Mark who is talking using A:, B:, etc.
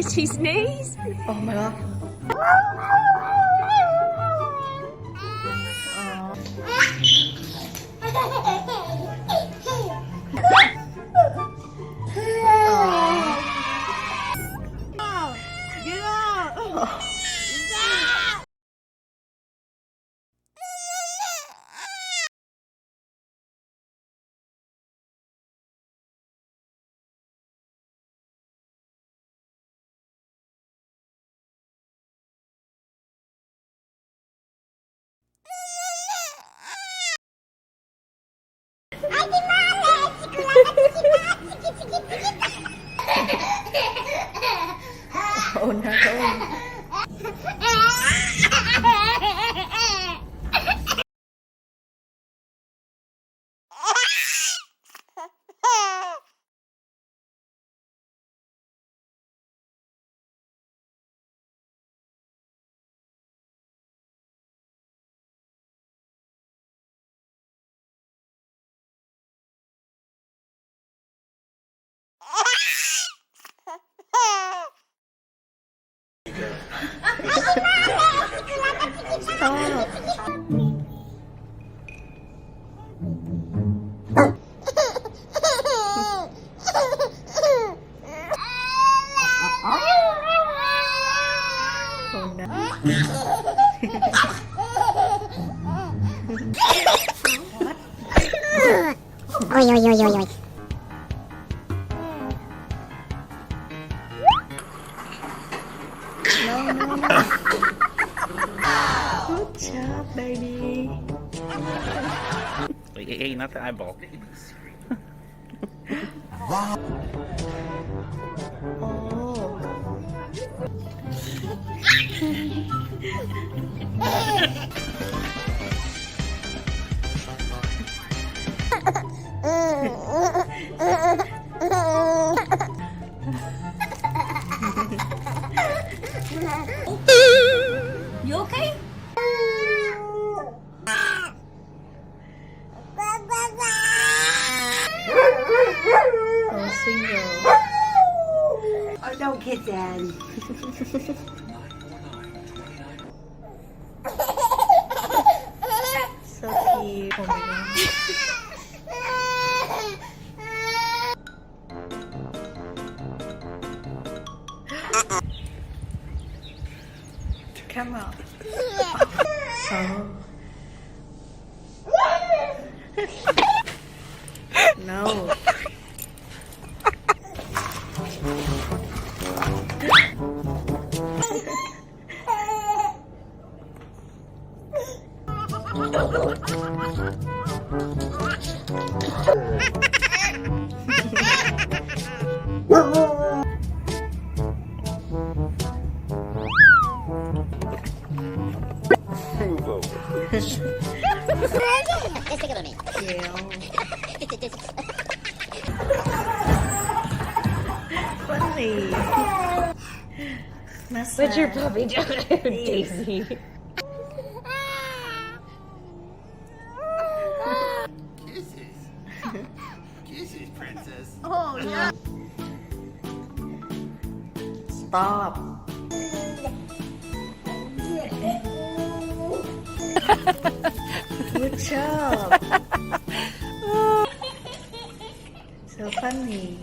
A: Did she sneeze?
B: Oh my god. Oh no.
C: Oi, oi, oi, oi, oi.
B: No, no, no. Good job, baby.
D: Hey, not the eyeball.
B: Oh.
A: You okay?
B: Oh, single.
C: Oh, don't kiss Daddy.
B: So cute. Oh my god. Come on. Oh. No.
C: Just take it with me.
B: Yeah. Funny.
A: What's your puppy doing, Daisy?
D: Kisses. Kisses, princess.
A: Oh, yeah.
B: Stop. Good job. So funny.